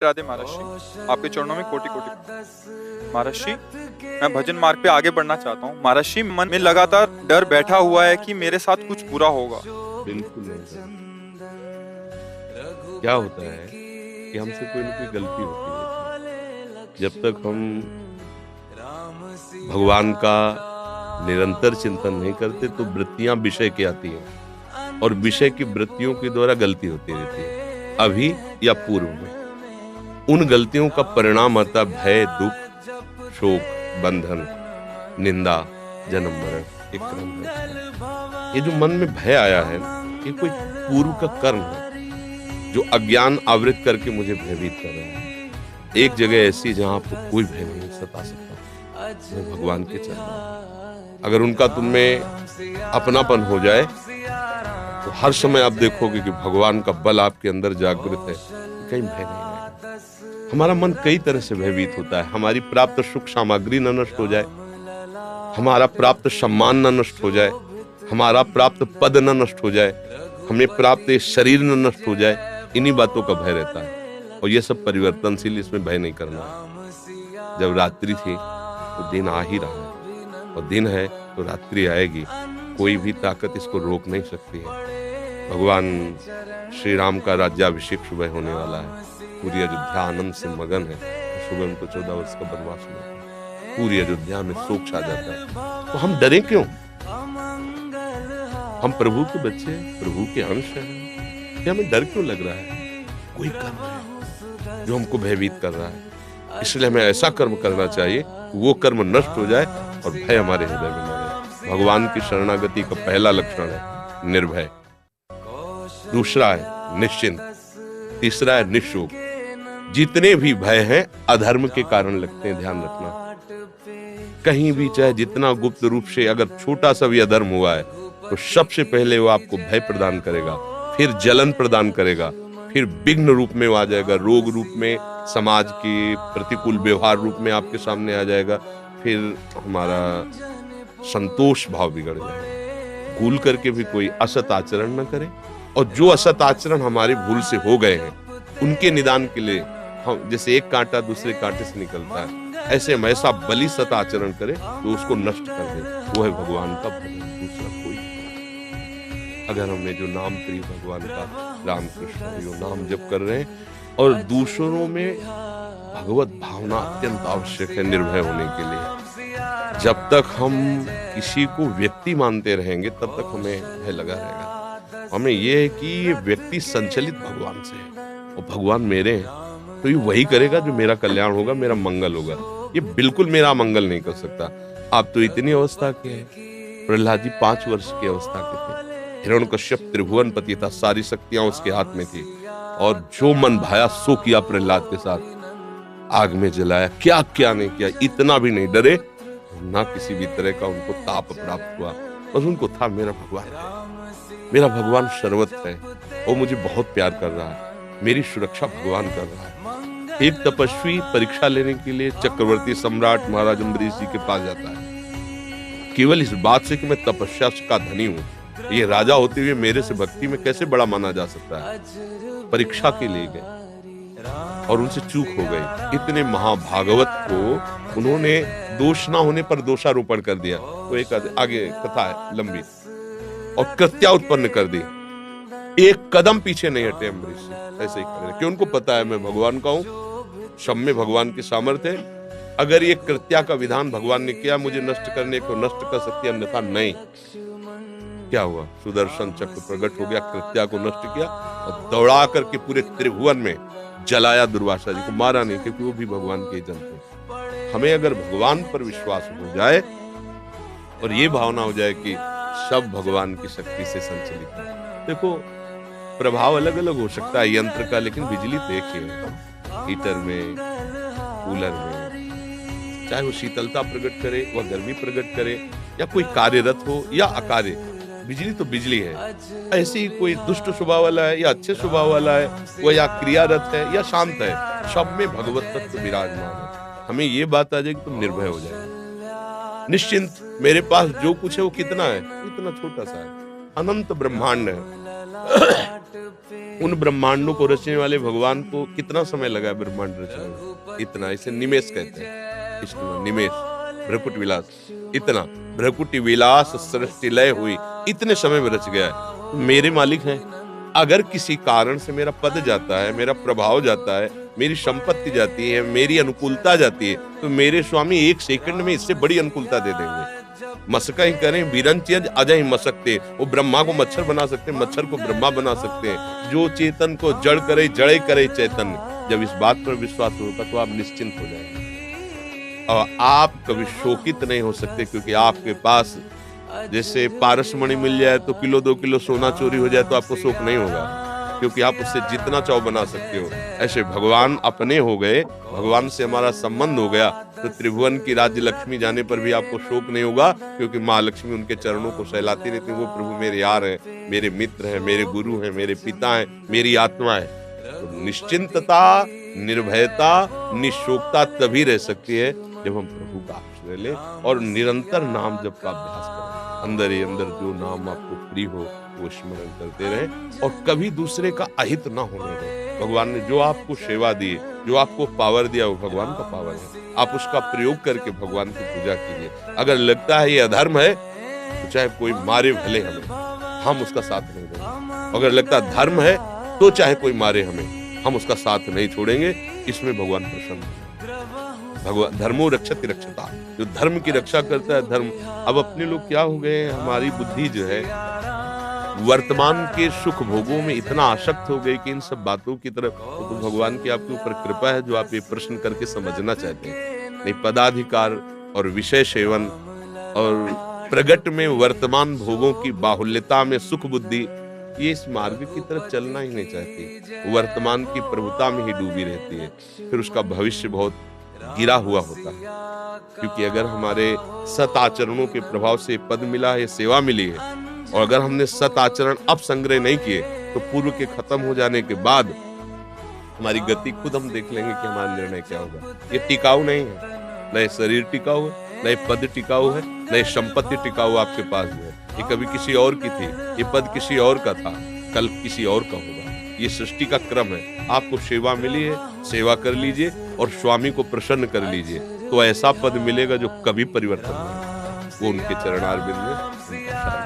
राधे महर्षि, आपके चरणों में कोटि कोटि प्रणाम। महर्षि, मैं भजन मार्ग पे आगे बढ़ना चाहता हूँ। महर्षि, मन में लगातार डर बैठा हुआ है कि मेरे साथ कुछ बुरा होगा। बिल्कुल नहीं सर। क्या होता है कि हमसे कोई ना कोई गलती होती है। जब तक हम भगवान का निरंतर चिंतन नहीं करते तो वृत्तियां विषय की आती हैं और विषय की वृत्तियों के द्वारा गलती होती रहती है, अभी या पूर्व में। उन गलतियों का परिणाम आता भय, दुख, शोक, बंधन, निंदा, जन्म मरण, एक क्रम है। ये जो मन में भय आया है, ये कोई पूर्व का कर्म है जो अज्ञान आवृत करके मुझे भयभीत कर रहा है। एक जगह ऐसी जहां आपको कोई भय नहीं सता सकता, वो भगवान के चरण। अगर उनका तुम में अपनापन हो जाए तो हर समय आप देखोगे कि भगवान का बल आपके अंदर जागृत है, कहीं भय नहीं रहेगा। हमारा मन कई तरह से भयभीत होता है। हमारी प्राप्त सुख सामग्री न नष्ट हो जाए, हमारा प्राप्त सम्मान न नष्ट हो जाए, हमारा प्राप्त पद न नष्ट हो जाए, हमें प्राप्त शरीर न नष्ट हो जाए, इन्हीं बातों का भय रहता है। और ये सब परिवर्तनशील, इसमें भय नहीं करना है। जब रात्रि थी तो दिन आ ही रहा है, और दिन है तो रात्रि आएगी। कोई भी ताकत इसको रोक नहीं सकती है। भगवान श्री राम का राज्याभिषेक सुबह होने वाला है। पूरी अयोध्या आनंद से मगन है। सुबह उनको 14 वर्ष का वनवास हुआ है। पूरी अयोध्या में शोक छा जाता है। तो हम डरे क्यों? हम प्रभु के बच्चे, प्रभु के अंश हैं। हमें डर क्यों लग रहा है? कोई कर्म है जो हमको भयभीत कर रहा है। इसलिए हमें ऐसा कर्म करना चाहिए, वो कर्म नष्ट हो जाए और भय हमारे हृदय में न रहे। भगवान की शरणागति का पहला लक्षण है निर्भय, दूसरा है निश्चिंत, तीसरा है निःशोक। जितने भी भय हैं अधर्म के कारण लगते हैं, ध्यान रखना। कहीं भी चाहे जितना गुप्त रूप से अगर छोटा सा भी अधर्म हुआ है तो सबसे पहले वो आपको भय प्रदान करेगा, फिर जलन प्रदान करेगा, फिर विघ्न रूप में वो आ जाएगा, रोग रूप में, समाज के प्रतिकूल व्यवहार रूप में आपके सामने आ जाएगा, फिर हमारा संतोष भाव बिगड़ जाएगा। भूल करके भी कोई असत आचरण न करे, और जो असत आचरण हमारे भूल से हो गए हैं उनके निदान के लिए हम, जैसे एक कांटा दूसरे कांटे से निकलता है, ऐसे हम ऐसा बलि सत आचरण करें तो उसको नष्ट कर दे। वो है भगवान का भजन, दूसरा कोई। अगर हमने जो नाम प्रिय भगवान का, राम कृष्ण जो नाम जप कर रहे हैं, और दूसरों में भगवत भावना अत्यंत आवश्यक है निर्भय होने के लिए। जब तक हम किसी को व्यक्ति मानते रहेंगे तब तक हमें भय लगा रहेगा। हमें ये है कि ये व्यक्ति संचलित भगवान से है और भगवान मेरे हैं, तो ये वही करेगा जो मेरा कल्याण होगा, मेरा मंगल होगा। ये बिल्कुल मेरा मंगल नहीं कर सकता। आप तो इतनी अवस्था के हैं। प्रहलाद जी 5 वर्ष की अवस्था के थे। हिरण्यकश्यप त्रिभुवनपति था, सारी शक्तियां उसके हाथ में थी, और जो मन भाया सो किया प्रहलाद के साथ। आग में जलाया, क्या क्या नहीं किया। इतना भी नहीं डरे, ना किसी भी तरह का उनको ताप प्राप्त हुआ। बस उनको था मेरा भगवान है, मेरा भगवान सर्वत्र है, वो मुझे बहुत प्यार कर रहा है, मेरी सुरक्षा भगवान कर रहा है। एक तपस्वी परीक्षा लेने के लिए चक्रवर्ती सम्राट महाराज अम्बरीश जी के पास जाता है, केवल इस बात से कि मैं तपस्या का धनी हूँ। ये राजा होते हुए मेरे से भक्ति में कैसे बड़ा माना जा सकता है? परीक्षा के लिए गए और उनसे चूक हो गई। इतने महाभागवत को उन्होंने दोष ना होने पर दोषारोपण कर दिया। तो एक आगे कथा है लंबी, और कृत्या उत्पन्न कर दी। एक कदम पीछे नहीं हटे अम्बरीश से, ऐसे ही खड़े, कि उनको पता है मैं भगवान का हूँ, सब में भगवान की सामर्थ्य है। अगर ये कृत्या का विधान भगवान ने किया मुझे नष्ट करने को, नष्ट कर सकती, अन्यथा नहीं। क्या हुआ? सुदर्शन चक्र प्रकट हो गया, कृत्या को नष्ट किया और दौड़ा करके पूरे त्रिभुवन में जलाया। दुर्वासा जी को मारा नहीं, क्योंकि वो भी भगवान के जन थे। हमें अगर भगवान पर विश्वास हो जाए और ये भावना हो जाए कि सब भगवान की शक्ति से संचलित है। देखो, प्रभाव अलग अलग हो सकता है यंत्र का, लेकिन बिजली तो एक ही है। हीटर में, कूलर में, चाहे वो शीतलता प्रकट करे, वह गर्मी प्रकट करे, या कोई कार्यरत हो या अकार्य, बिजली तो बिजली है। ऐसी कोई दुष्ट स्वभाव वाला है या अच्छे स्वभाव वाला है, वो या क्रियारत है या शांत है, सब में भगवत तत्व विराजमान है। हमें ये बात आ जाए कि तुम निर्भय हो जाए, निश्चिंत। मेरे पास जो कुछ है वो कितना है? इतना छोटा सा है, अनंत ब्रह्मांड है। उन ब्रह्मांडों को रचने वाले भगवान को कितना समय लगा ब्रह्मांड रचने में? इतना। इसे निमेष कहते हैं। इसमें निमेष, भ्रकुट विलास, इतना भ्रकुटी विलास सृष्टि लय हुई, इतने समय में रच गया है। मेरे मालिक हैं। अगर किसी कारण से मेरा पद जाता है, मेरा प्रभाव जाता है, मेरी संपत्ति जाती है, मेरी अनुकूलता जाती है, तो मेरे स्वामी 1 सेकंड में इससे बड़ी अनुकूलता दे देंगे। मसका ही करें, बीरंचियज अजय मसकते। वो ब्रह्मा को मच्छर बना सकते हैं, मच्छर को ब्रह्मा बना सकते हैं। जो चेतन को जड़ करे, जड़े करे चैतन्य। जब इस बात पर विश्वास होगा तो आप निश्चिंत हो जाएंगे और आप कभी शोकित नहीं हो सकते, क्योंकि आपके पास जैसे पारसमणि मिल जाए तो किलो 2 किलो सोना चोरी हो जाए तो आपको शोक नहीं होगा, क्योंकि आप उससे जितना चाहो बना सकते हो। ऐसे भगवान अपने हो गए, भगवान से हमारा संबंध हो गया, तो त्रिभुवन की राज्य लक्ष्मी जाने पर भी आपको शोक नहीं होगा, क्योंकि माँ लक्ष्मी उनके चरणों को सहलाती रहती है। वो प्रभु मेरे यार हैं, मेरे मित्र हैं, मेरे गुरु हैं, मेरे पिता हैं, मेरी आत्मा है। तो निश्चिंतता, निर्भयता, निशोकता तभी रह सकती है जब हम प्रभु का आश्रय लें और निरंतर नाम जप का अभ्यास करें। अंदर ही अंदर जो नाम आपको प्रिय हो वो स्मरण करते रहें और कभी दूसरे का अहित ना होने दें। भगवान ने जो आपको सेवा दी, जो आपको पावर दिया, वो भगवान का पावर है। आप उसका प्रयोग करके भगवान की पूजा कीजिए। अगर लगता है ये अधर्म है तो चाहे कोई मारे भले हमें, हम उसका साथ नहीं देंगे। अगर लगता है धर्म है तो चाहे कोई मारे हमें, हम उसका साथ नहीं छोड़ेंगे। इसमें भगवान प्रसन्न है। भगवान धर्मो रक्षति रक्षता, जो धर्म की रक्षा करता है धर्म। अब अपने लोग क्या हो गए, हमारी बुद्धि जो है वर्तमान के सुख भोगों में इतना आसक्त हो गई कि इन सब बातों की तरफ, तो भगवान की आपके ऊपर कृपा है जो आप ये प्रश्न करके समझना चाहते हैं। नहीं, पदाधिकार और विषय सेवन और प्रगट में वर्तमान भोगों की बाहुल्यता में सुख बुद्धि, ये इस मार्ग की तरफ चलना ही नहीं चाहती। वर्तमान की प्रभुता में ही डूबी रहती है, फिर उसका भविष्य बहुत गिरा हुआ होता है। क्योंकि अगर हमारे सत आचरणों के प्रभाव से पद मिला है, सेवा मिली है, और अगर हमने सत आचरण अब संग्रह नहीं किए तो पूर्व के खत्म हो जाने के बाद हमारी गति खुद हम देख लेंगे कि हमारा निर्णय क्या होगा। ये टिकाऊ नहीं है, न ये शरीर टिकाऊ है, न ये पद टिकाऊ है, न ये संपत्ति टिकाऊ आपके पास जो है। ये कभी किसी और की थी, ये पद किसी और का था, कल किसी और का होगा। ये सृष्टि का क्रम है। आपको सेवा मिली है, सेवा कर लीजिए और स्वामी को प्रसन्न कर लीजिए, तो ऐसा पद मिलेगा जो कभी परिवर्तन नहीं। वो उनके चरणारविंद में